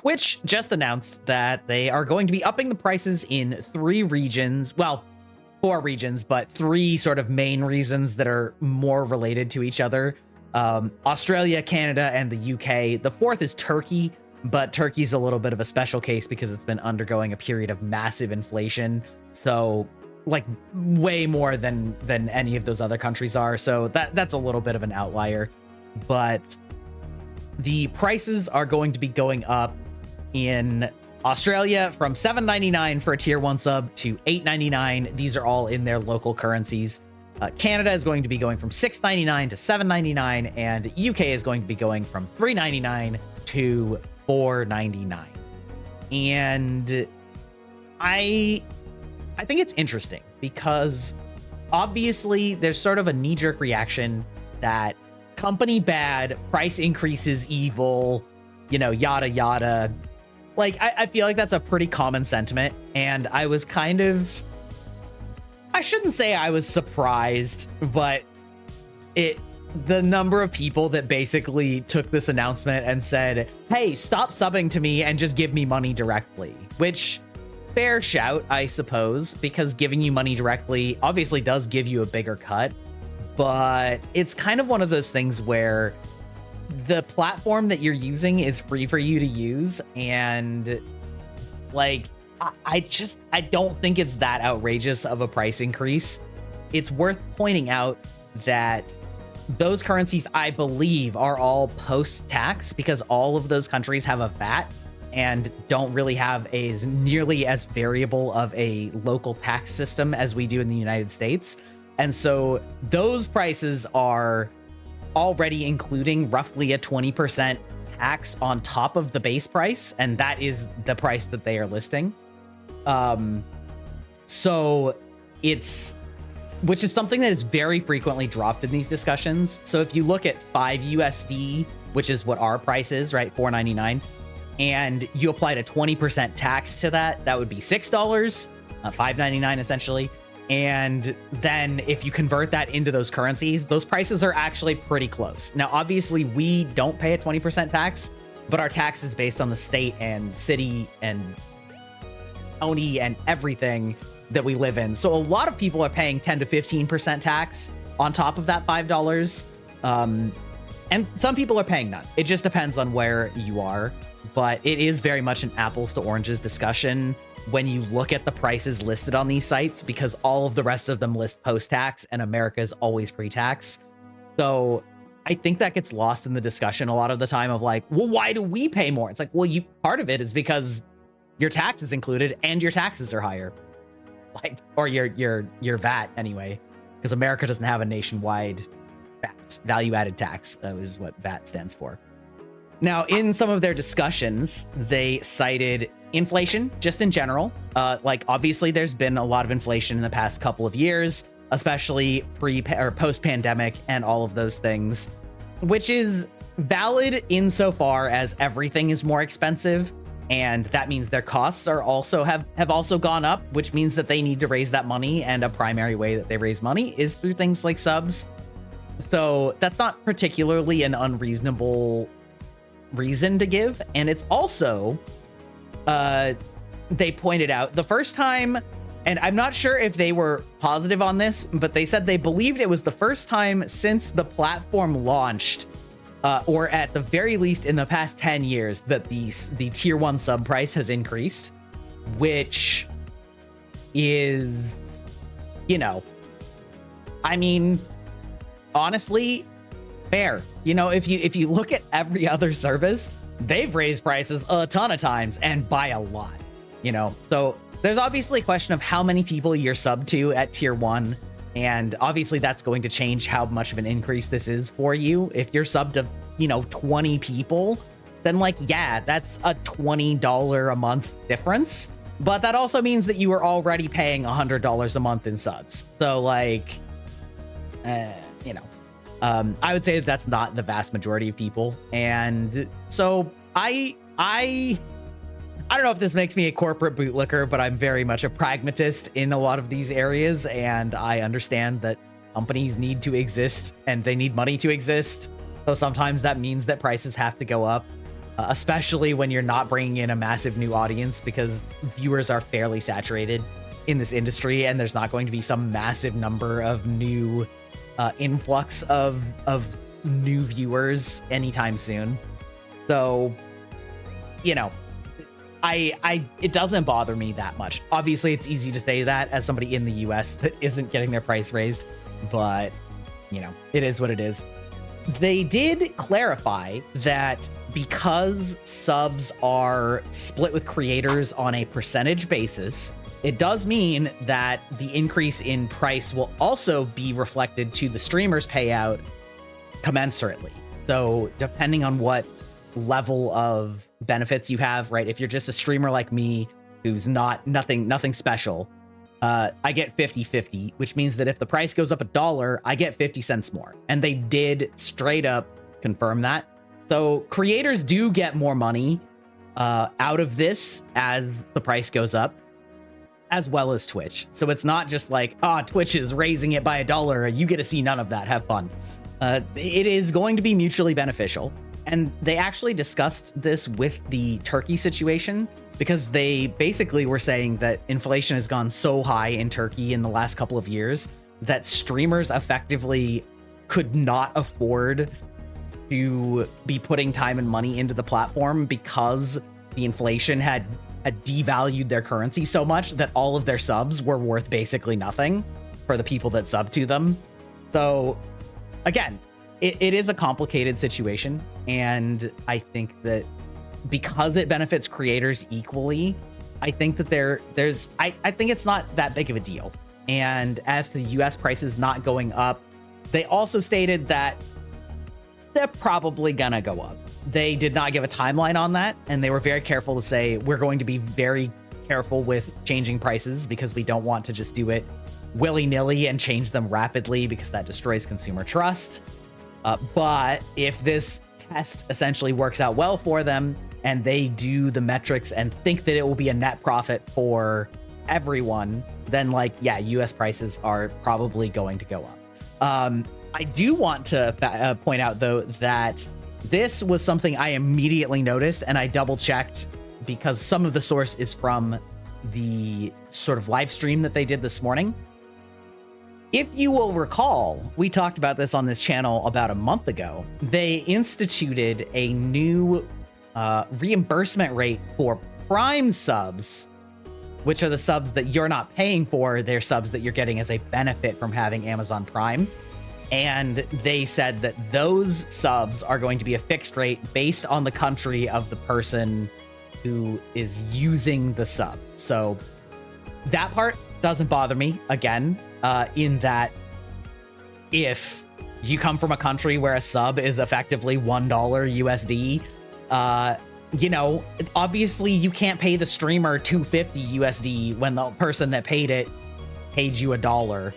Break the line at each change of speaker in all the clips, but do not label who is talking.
Twitch just announced that they are going to be upping the prices in 3 regions. Well, 4 regions, but 3 sort of main reasons that are more related to each other. Australia, Canada, and the UK. The 4th is Turkey, but Turkey's a little bit of a special case because it's been undergoing a period of massive inflation. So like way more than any of those other countries are. So that's a little bit of an outlier. But the prices are going to be going up in Australia from $7.99 for a tier 1 sub to $8.99. These are all in their local currencies. Canada is going to be going from $6.99 to $7.99, and UK is going to be going from $3.99 to $4.99. And I think it's interesting because obviously there's sort of a knee-jerk reaction that company bad, price increases evil, yada yada. Like, I feel like that's a pretty common sentiment, and I was kind of, I shouldn't say I was surprised, but the number of people that basically took this announcement and said, hey, stop subbing to me and just give me money directly, which fair shout, I suppose, because giving you money directly obviously does give you a bigger cut, but it's kind of one of those things where the platform that you're using is free for you to use, and like I don't think it's that outrageous of a price increase. It's worth pointing out that those currencies, I believe, are all post-tax because all of those countries have a VAT and don't really have nearly as variable of a local tax system as we do in the United States. And so those prices are already including roughly a 20% tax on top of the base price, and that is the price that they are listing. So it's, which is something that is very frequently dropped in these discussions. So if you look at 5 USD, which is what our price is, right, $4.99, and you applied a 20% tax to that, that would be $6, $5.99 essentially. And then if you convert that into those currencies, those prices are actually pretty close. Now, obviously, we don't pay a 20% tax, but our tax is based on the state and city and county and everything that we live in. So a lot of people are paying 10 to 15% tax on top of that $5. And some people are paying none. It just depends on where you are. But it is very much an apples to oranges discussion when you look at the prices listed on these sites, because all of the rest of them list post-tax and America is always pre-tax. So I think that gets lost in the discussion a lot of the time of like, well, why do we pay more? It's like, well, part of it is because your tax is included and your taxes are higher, like, or your VAT anyway, because America doesn't have a nationwide VAT, value-added tax, is what VAT stands for. Now, in some of their discussions, they cited inflation just in general. Like, obviously, there's been a lot of inflation in the past couple of years, especially or post-pandemic and all of those things, which is valid insofar as everything is more expensive. And that means their costs are also have also gone up, which means that they need to raise that money. And a primary way that they raise money is through things like subs. So that's not particularly an unreasonable reason to give. And it's also, they pointed out the first time, and I'm not sure if they were positive on this, but they said they believed it was the first time since the platform launched, or at the very least in the past 10 years, that the tier 1 sub price has increased, which is, I mean, honestly, fair. If you look at every other service, they've raised prices a ton of times and by a lot, so there's obviously a question of how many people you're sub to at tier 1. And obviously that's going to change how much of an increase this is for you. If you're sub to, 20 people, then like, yeah, that's a $20 a month difference. But that also means that you are already paying $100 a month in subs. So like, I would say that that's not the vast majority of people. And so I don't know if this makes me a corporate bootlicker, but I'm very much a pragmatist in a lot of these areas. And I understand that companies need to exist and they need money to exist. So sometimes that means that prices have to go up. especially when you're not bringing in a massive new audience, because viewers are fairly saturated in this industry, and there's not going to be some massive number of new influx of new viewers anytime soon. So, you know, it doesn't bother me that much. Obviously, it's easy to say that as somebody in the US that isn't getting their price raised, but you know, it is what it is. They did clarify that because subs are split with creators on a percentage basis, it does mean that the increase in price will also be reflected to the streamer's payout commensurately. So depending on what level of benefits you have, right? If you're just a streamer like me who's nothing special, I get 50-50, which means that if the price goes up $1, I get 50 cents more. And they did straight up confirm that. So creators do get more money out of this as the price goes up, as well as Twitch. So it's not just like, Twitch is raising it by $1. You get to see none of that. Have fun. It is going to be mutually beneficial. And they actually discussed this with the Turkey situation, because they basically were saying that inflation has gone so high in Turkey in the last couple of years that streamers effectively could not afford to be putting time and money into the platform, because the inflation had devalued their currency so much that all of their subs were worth basically nothing for the people that sub to them. So again, it is a complicated situation, and I think that because it benefits creators equally, I think that I think it's not that big of a deal. And as to the US prices not going up, they also stated that they're probably gonna go up. They did not give a timeline on that, and they were very careful to say, we're going to be very careful with changing prices because we don't want to just do it willy-nilly and change them rapidly, because that destroys consumer trust. But if this test essentially works out well for them and they do the metrics and think that it will be a net profit for everyone, then US prices are probably going to go up. I do want to point out, though, that this was something I immediately noticed, and I double checked because some of the source is from the sort of live stream that they did this morning. If you will recall, we talked about this on this channel about a month ago. They instituted a new reimbursement rate for Prime subs, which are the subs that you're not paying for. They're subs that you're getting as a benefit from having Amazon Prime. And they said that those subs are going to be a fixed rate based on the country of the person who is using the sub. So that part doesn't bother me, again, in that if you come from a country where a sub is effectively $1 USD, obviously you can't pay the streamer $250 USD when the person that paid it paid you $1.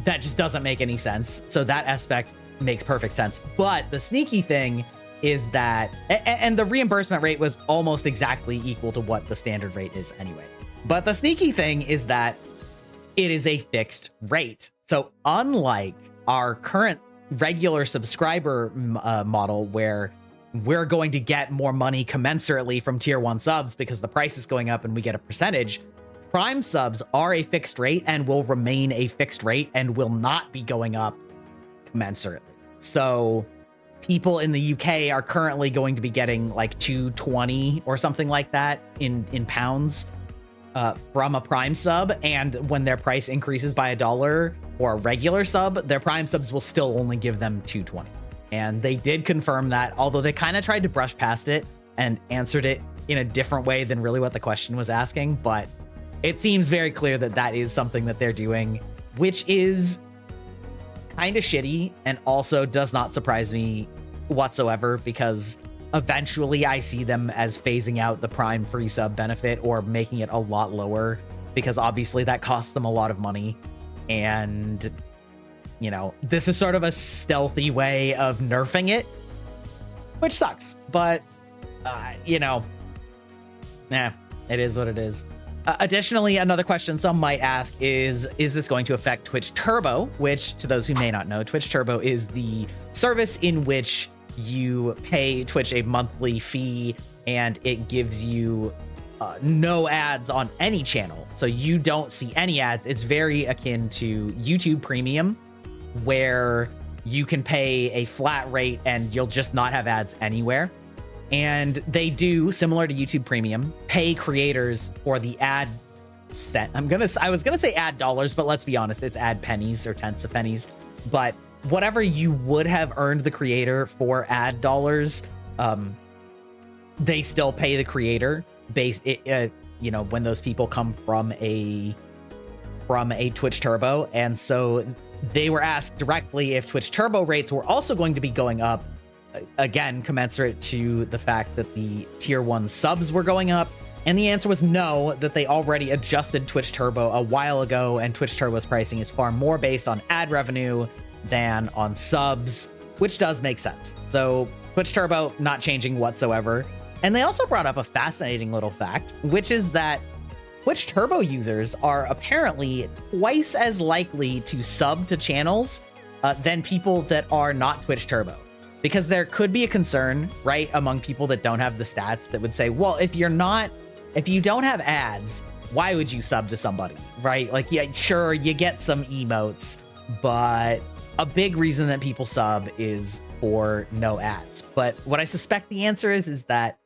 That just doesn't make any sense. So that aspect makes perfect sense. But the sneaky thing is that, and the reimbursement rate was almost exactly equal to what the standard rate is anyway. But the sneaky thing is that it is a fixed rate. So unlike our current regular subscriber model, where we're going to get more money commensurately from tier 1 subs because the price is going up and we get a percentage, Prime subs are a fixed rate and will remain a fixed rate and will not be going up commensurately. So people in the UK are currently going to be getting like $2.20 or something like that in pounds from a Prime sub, and when their price increases by $1 or a regular sub, their Prime subs will still only give them $2.20. And they did confirm that, although they kind of tried to brush past it and answered it in a different way than really what the question was asking. But it seems very clear that that is something that they're doing, which is kind of shitty and also does not surprise me whatsoever, because eventually I see them as phasing out the Prime free sub benefit or making it a lot lower, because obviously that costs them a lot of money. And, this is sort of a stealthy way of nerfing it, which sucks. But, it is what it is. Additionally, another question some might ask is this going to affect Twitch Turbo? Which, to those who may not know, Twitch Turbo is the service in which you pay Twitch a monthly fee and it gives you no ads on any channel. So you don't see any ads. It's very akin to YouTube Premium, where you can pay a flat rate and you'll just not have ads anywhere. And they do, similar to YouTube Premium, pay creators for the ad set. I was gonna say ad dollars, but let's be honest, it's ad pennies or tenths of pennies. But whatever you would have earned the creator for ad dollars, they still pay the creator based, when those people come from a Twitch Turbo. And so they were asked directly if Twitch Turbo rates were also going to be going up, again, commensurate to the fact that the tier 1 subs were going up. And the answer was no, that they already adjusted Twitch Turbo a while ago, and Twitch Turbo's pricing is far more based on ad revenue than on subs, which does make sense. So Twitch Turbo not changing whatsoever. And they also brought up a fascinating little fact, which is that Twitch Turbo users are apparently twice as likely to sub to channels than people that are not Twitch Turbo. Because there could be a concern, right, among people that don't have the stats that would say, well, if you don't have ads, why would you sub to somebody, right? Like, yeah, sure, you get some emotes, but a big reason that people sub is for no ads. But what I suspect the answer is that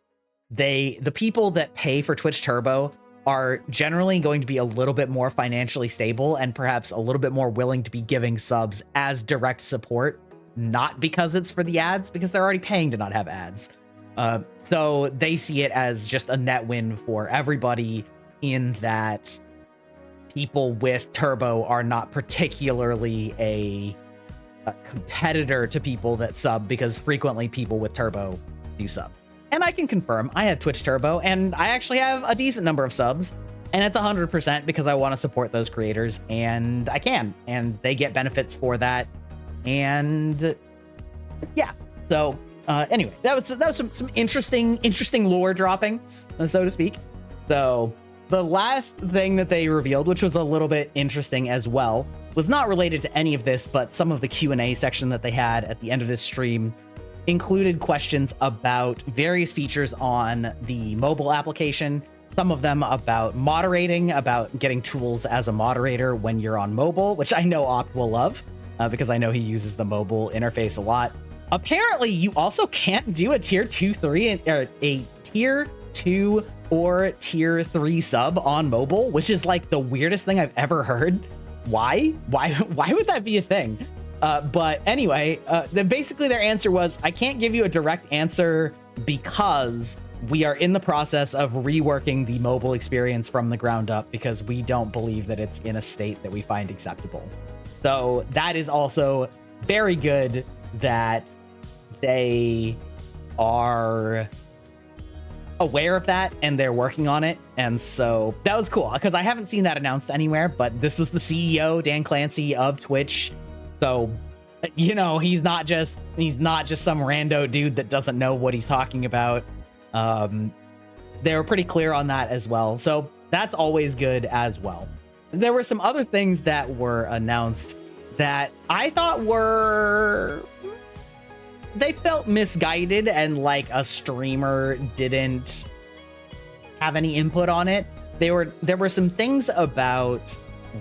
the people that pay for Twitch Turbo are generally going to be a little bit more financially stable and perhaps a little bit more willing to be giving subs as direct support, not because it's for the ads, because they're already paying to not have ads. So they see it as just a net win for everybody, in that people with Turbo are not particularly a competitor to people that sub, because frequently people with Turbo do sub. And I can confirm I had Twitch Turbo and I actually have a decent number of subs, and it's 100% because I want to support those creators, and I can, and they get benefits for that. And yeah, so anyway, that was some interesting lore dropping, so to speak. So the last thing that they revealed, which was a little bit interesting as well, was not related to any of this, but some of the Q&A section that they had at the end of this stream included questions about various features on the mobile application. Some of them about moderating, about getting tools as a moderator when you're on mobile, which I know Opt will love. Because I know he uses the mobile interface a lot. Apparently, you also can't do a tier 2 or tier 3 sub on mobile, which is like the weirdest thing I've ever heard. Why would that be a thing? But anyway, basically their answer was, I can't give you a direct answer because we are in the process of reworking the mobile experience from the ground up, because we don't believe that it's in a state that we find acceptable. So that is also very good that they are aware of that and they're working on it. And so that was cool, because I haven't seen that announced anywhere, but this was the CEO, Dan Clancy, of Twitch. So, he's not just some rando dude that doesn't know what he's talking about. They were pretty clear on that as well. So that's always good as well. There were some other things that were announced that I thought they felt misguided, and like a streamer didn't have any input on it. There were some things about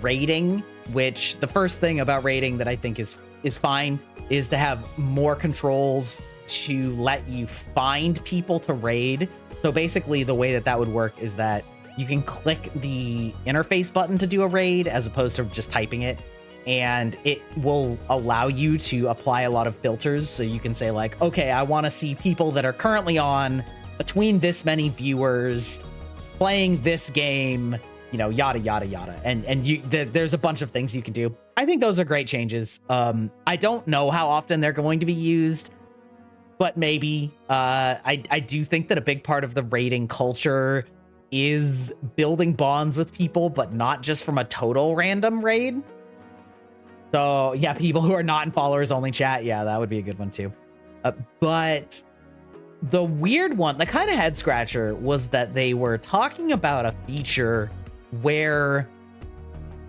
raiding, which the first thing about raiding that I think is fine is to have more controls to let you find people to raid. So basically the way that would work is that you can click the interface button to do a raid as opposed to just typing it, and it will allow you to apply a lot of filters. So you can say like, okay, I want to see people that are currently on between this many viewers playing this game, yada, yada, yada. And there's a bunch of things you can do. I think those are great changes. I don't know how often they're going to be used, but maybe. I do think that a big part of the raiding culture is building bonds with people, but not just from a total random raid. So yeah, people who are not in followers only chat. Yeah, that would be a good one too. But the weird one, the kind of head scratcher, was that they were talking about a feature where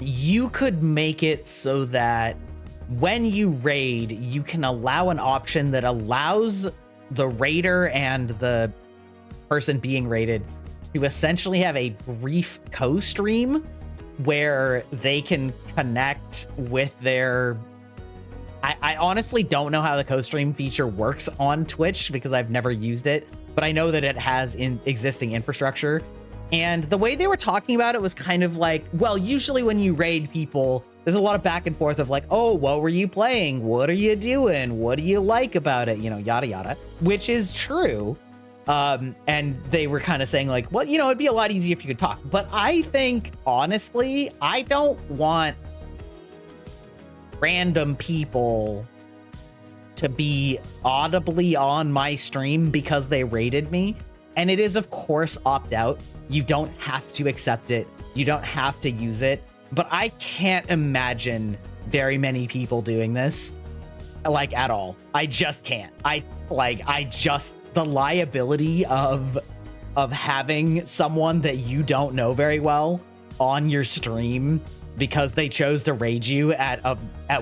you could make it so that when you raid, you can allow an option that allows the raider and the person being raided to essentially have a brief co-stream where they can connect with their... I honestly don't know how the co-stream feature works on Twitch because I've never used it, but I know that it has existing infrastructure. And the way they were talking about it was kind of like, well, usually when you raid people, there's a lot of back and forth of like, oh, what were you playing? What are you doing? What do you like about it? You know, yada, yada, which is true. And they were kind of saying like, well, you know, it'd be a lot easier if you could talk. But I think, honestly, I don't want random people to be audibly on my stream because they raided me. And it is, of course, opt out. You don't have to accept it. You don't have to use it. But I can't imagine very many people doing this, like, at all. I just can't. The liability of having someone that you don't know very well on your stream because they chose to raid you at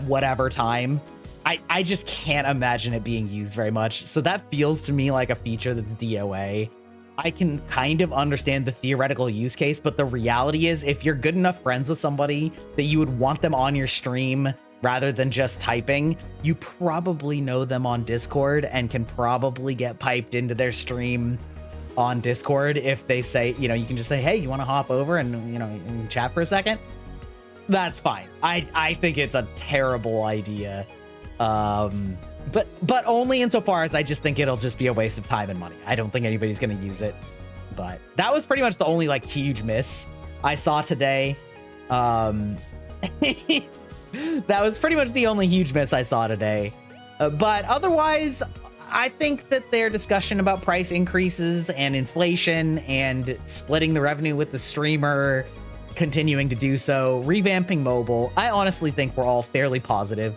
whatever time, I just can't imagine it being used very much. So that feels to me like a feature that the DOA... I can kind of understand the theoretical use case, but the reality is if you're good enough friends with somebody that you would want them on your stream rather than just typing, you probably know them on Discord and can probably get piped into their stream on Discord if they say, you know, you can just say, hey, you want to hop over and, you know, and chat for a second? That's fine. I think it's a terrible idea. But only insofar as I just think it'll just be a waste of time and money. I don't think anybody's going to use it. But that was pretty much the only like huge miss I saw today. That was pretty much the only huge miss I saw today. But otherwise, I think that their discussion about price increases and inflation and splitting the revenue with the streamer, continuing to do so, revamping mobile, I honestly think we're all fairly positive